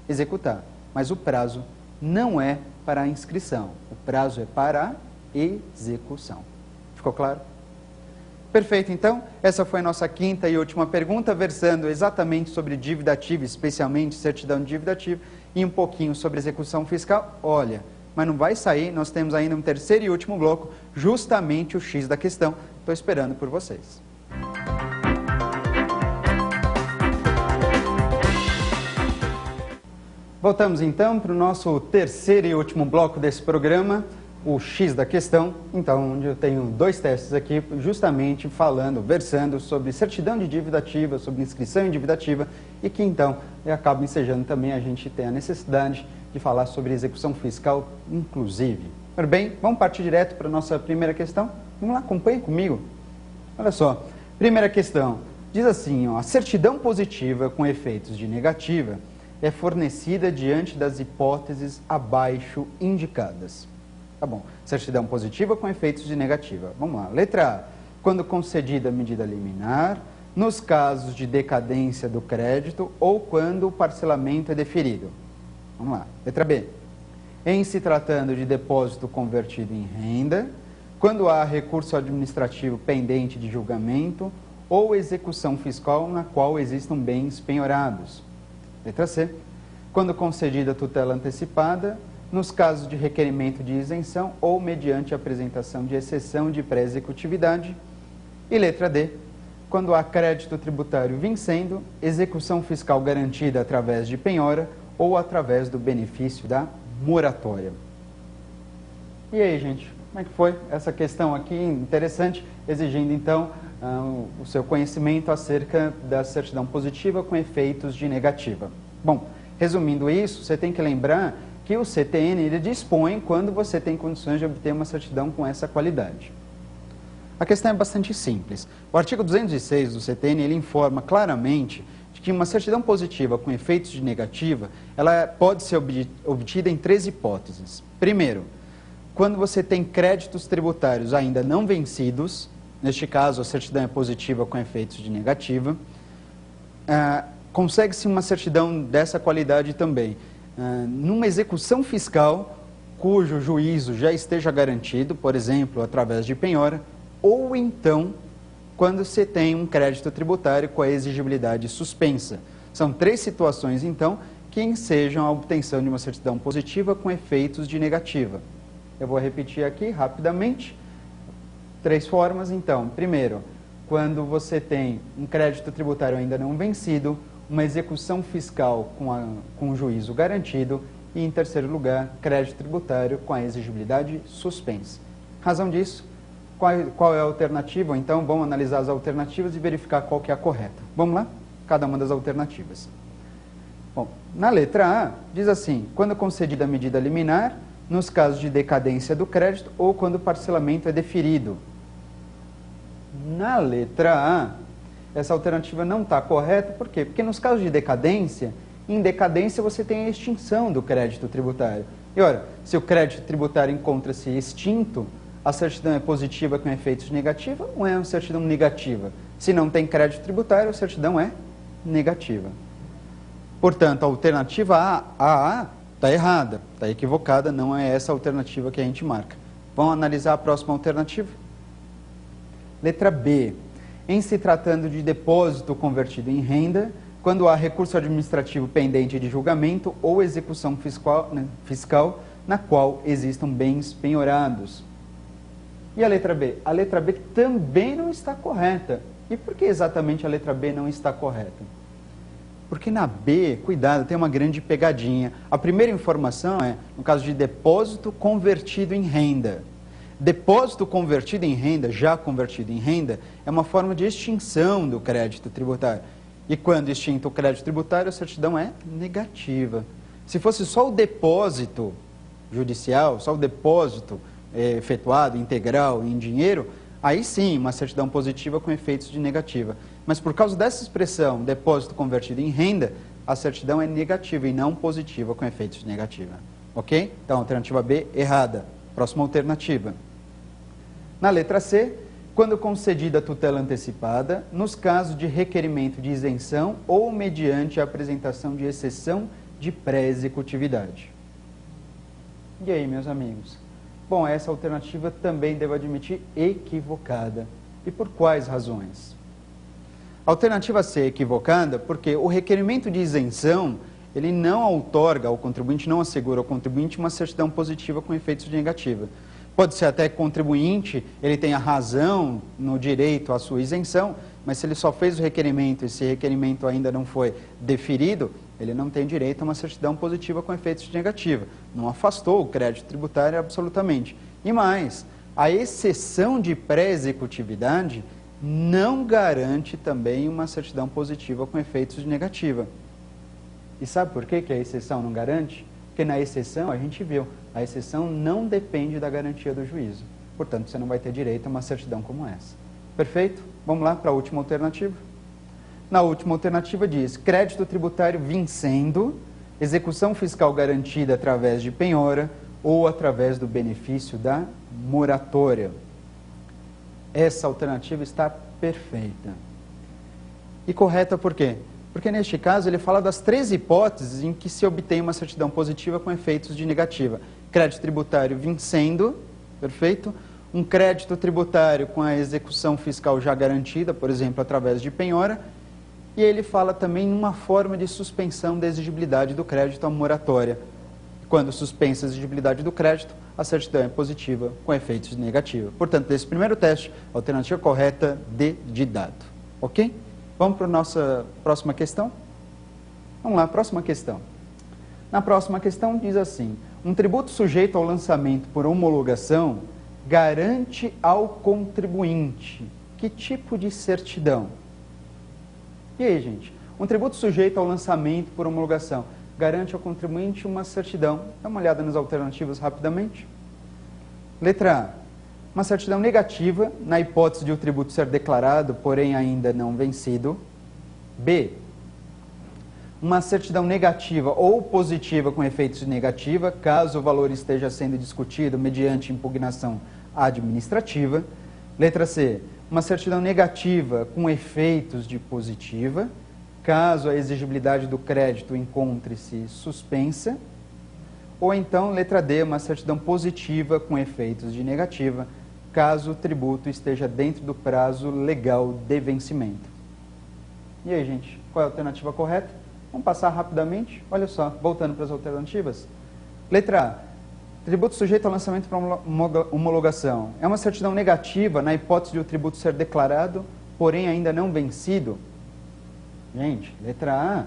executar. Mas o prazo não é para a inscrição. O prazo é para a execução. Ficou claro? Perfeito, então. Essa foi a nossa quinta e última pergunta, versando exatamente sobre dívida ativa, especialmente certidão de dívida ativa, e um pouquinho sobre execução fiscal. Olha, mas não vai sair, nós temos ainda um terceiro e último bloco, justamente o X da questão. Estou esperando por vocês. Voltamos então para o nosso terceiro e último bloco desse programa, o X da questão, então, onde eu tenho 2 testes aqui, justamente versando sobre certidão de dívida ativa, sobre inscrição em dívida ativa, e que então eu acabo ensejando também a gente ter a necessidade de falar sobre execução fiscal, inclusive. Tudo bem? Vamos partir direto para a nossa primeira questão? Vamos lá, acompanhe comigo. Olha só, primeira questão, diz assim, ó, a certidão positiva com efeitos de negativa é fornecida diante das hipóteses abaixo indicadas. Tá bom, certidão positiva com efeitos de negativa. Vamos lá, letra A, quando concedida a medida liminar, nos casos de decadência do crédito ou quando o parcelamento é deferido. Vamos lá, letra B, em se tratando de depósito convertido em renda, quando há recurso administrativo pendente de julgamento ou execução fiscal na qual existam bens penhorados. Letra C, quando concedida tutela antecipada, nos casos de requerimento de isenção ou mediante apresentação de exceção de pré-executividade. E letra D, quando há crédito tributário vencendo, execução fiscal garantida através de penhora ou através do benefício da moratória. E aí, gente, como é que foi essa questão aqui interessante, exigindo então o seu conhecimento acerca da certidão positiva com efeitos de negativa. Bom, resumindo isso, você tem que lembrar que o CTN ele dispõe quando você tem condições de obter uma certidão com essa qualidade. A questão é bastante simples. O artigo 206 do CTN ele informa claramente de que uma certidão positiva com efeitos de negativa, ela pode ser obtida em 3 hipóteses. Primeiro, quando você tem créditos tributários ainda não vencidos, neste caso a certidão é positiva com efeitos de negativa, consegue-se uma certidão dessa qualidade também numa execução fiscal cujo juízo já esteja garantido, por exemplo, através de penhora, ou então quando você tem um crédito tributário com a exigibilidade suspensa. São 3 situações, então, que ensejam a obtenção de uma certidão positiva com efeitos de negativa. Eu vou repetir aqui rapidamente. 3 formas, então. Primeiro, quando você tem um crédito tributário ainda não vencido, uma execução fiscal com o juízo garantido e, em terceiro lugar, crédito tributário com a exigibilidade suspensa. Razão disso, qual é a alternativa? Então, vamos analisar as alternativas e verificar qual que é a correta. Vamos lá? Cada uma das alternativas. Bom, na letra A, diz assim, quando concedida a medida liminar, nos casos de decadência do crédito ou quando o parcelamento é deferido. Na letra A, essa alternativa não está correta, por quê? Porque nos casos de decadência, em decadência você tem a extinção do crédito tributário. E ora, se o crédito tributário encontra-se extinto, A certidão é positiva com efeitos negativos ou é uma certidão negativa? Se não tem crédito tributário, a certidão é negativa. Portanto, a alternativa A está errada, está equivocada, não é essa a alternativa que a gente marca. Vamos analisar a próxima alternativa? Letra B. Em se tratando de depósito convertido em renda, quando há recurso administrativo pendente de julgamento ou execução fiscal na qual existam bens penhorados. E a letra B? A letra B também não está correta. E por que exatamente a letra B não está correta? Porque na B, cuidado, tem uma grande pegadinha. A primeira informação é, no caso de depósito convertido em renda. Depósito convertido em renda, já convertido em renda, é uma forma de extinção do crédito tributário. E quando extinto o crédito tributário, a certidão é negativa. Se fosse só o depósito judicial, só o depósito efetuado, integral, em dinheiro, aí sim, uma certidão positiva com efeitos de negativa. Mas por causa dessa expressão, depósito convertido em renda, a certidão é negativa e não positiva com efeitos de negativa. Ok? Então, alternativa B, errada. Próxima alternativa. Na letra C, quando concedida a tutela antecipada, nos casos de requerimento de isenção ou mediante a apresentação de exceção de pré-executividade. E aí, meus amigos? Bom, essa alternativa também devo admitir equivocada. E por quais razões? A alternativa C é equivocada porque o requerimento de isenção, ele não outorga ao contribuinte, não assegura ao contribuinte uma certidão positiva com efeitos de negativa. Pode ser até que o contribuinte ele tenha razão no direito à sua isenção, mas se ele só fez o requerimento e esse requerimento ainda não foi deferido, ele não tem direito a uma certidão positiva com efeitos de negativa. Não afastou o crédito tributário absolutamente. E mais, a exceção de pré-executividade não garante também uma certidão positiva com efeitos de negativa. E sabe por que a exceção não garante? Porque na exceção, a gente viu, a exceção não depende da garantia do juízo. Portanto, você não vai ter direito a uma certidão como essa. Perfeito? Vamos lá para a última alternativa. Na última alternativa diz, crédito tributário vencendo, execução fiscal garantida através de penhora ou através do benefício da moratória. Essa alternativa está perfeita. E correta por quê? Porque neste caso ele fala das 3 hipóteses em que se obtém uma certidão positiva com efeitos de negativa. Crédito tributário vencendo, perfeito? Um crédito tributário com a execução fiscal já garantida, por exemplo, através de penhora. E ele fala também numa forma de suspensão da exigibilidade do crédito à moratória. Quando suspensa a exigibilidade do crédito, a certidão é positiva com efeitos de negativa. Portanto, nesse primeiro teste, a alternativa correta D de dado. Ok? Vamos para a nossa próxima questão? Vamos lá, próxima questão. Na próxima questão diz assim, um tributo sujeito ao lançamento por homologação garante ao contribuinte que tipo de certidão? E aí, gente? Um tributo sujeito ao lançamento por homologação garante ao contribuinte uma certidão. Dá uma olhada nas alternativas rapidamente. Letra A. Uma certidão negativa, na hipótese de o tributo ser declarado, porém ainda não vencido. B. Uma certidão negativa ou positiva com efeitos de negativa, caso o valor esteja sendo discutido mediante impugnação administrativa. Letra C. Uma certidão negativa com efeitos de positiva, caso a exigibilidade do crédito encontre-se suspensa. Ou então, letra D, uma certidão positiva com efeitos de negativa, caso o tributo esteja dentro do prazo legal de vencimento. E aí, gente, qual é a alternativa correta? Vamos passar rapidamente. Olha só, voltando para as alternativas. Letra A, tributo sujeito ao lançamento para homologação. É uma certidão negativa na hipótese de o tributo ser declarado, porém ainda não vencido. Gente, letra A,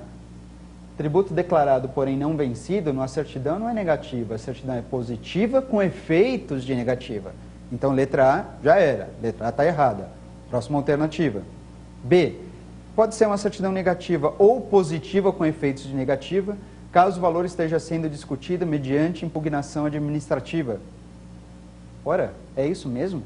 tributo declarado, porém não vencido, na certidão não é negativa, a certidão é positiva com efeitos de negativa. Então, letra A já era, letra A está errada. Próxima alternativa. B, pode ser uma certidão negativa ou positiva com efeitos de negativa, caso o valor esteja sendo discutido mediante impugnação administrativa. Ora, é isso mesmo?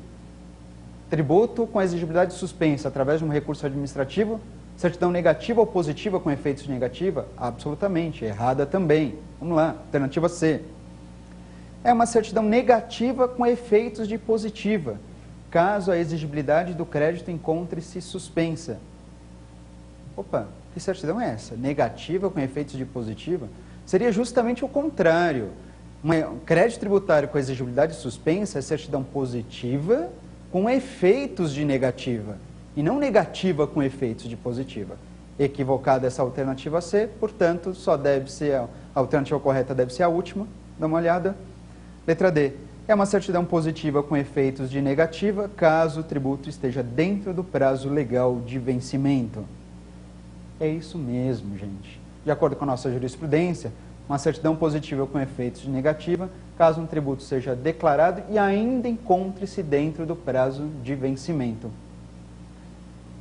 Tributo com exigibilidade suspensa através de um recurso administrativo, certidão negativa ou positiva com efeitos de negativa? Absolutamente, errada também. Vamos lá, alternativa C. É uma certidão negativa com efeitos de positiva, caso a exigibilidade do crédito encontre-se suspensa. Opa, que certidão é essa? Negativa com efeitos de positiva? Seria justamente o contrário. Um crédito tributário com exigibilidade suspensa é certidão positiva com efeitos de negativa, e não negativa com efeitos de positiva. Equivocada essa alternativa C, portanto, só deve ser a alternativa correta deve ser a última. Dá uma olhada. Letra D. É uma certidão positiva com efeitos de negativa, caso o tributo esteja dentro do prazo legal de vencimento. É isso mesmo, gente. De acordo com a nossa jurisprudência, uma certidão positiva com efeitos de negativa, caso um tributo seja declarado e ainda encontre-se dentro do prazo de vencimento.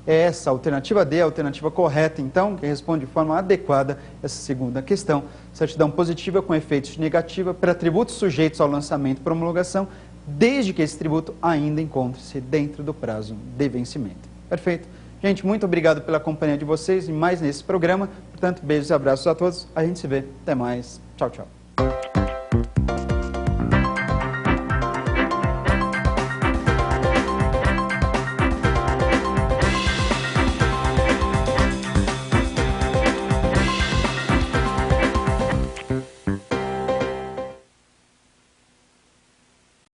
Essa alternativa D é a alternativa correta, então, que responde de forma adequada essa segunda questão. Certidão positiva com efeitos de negativa para tributos sujeitos ao lançamento e promulgação, desde que esse tributo ainda encontre-se dentro do prazo de vencimento. Perfeito? Gente, muito obrigado pela companhia de vocês e mais nesse programa. Portanto, beijos e abraços a todos. A gente se vê. Até mais. Tchau, tchau.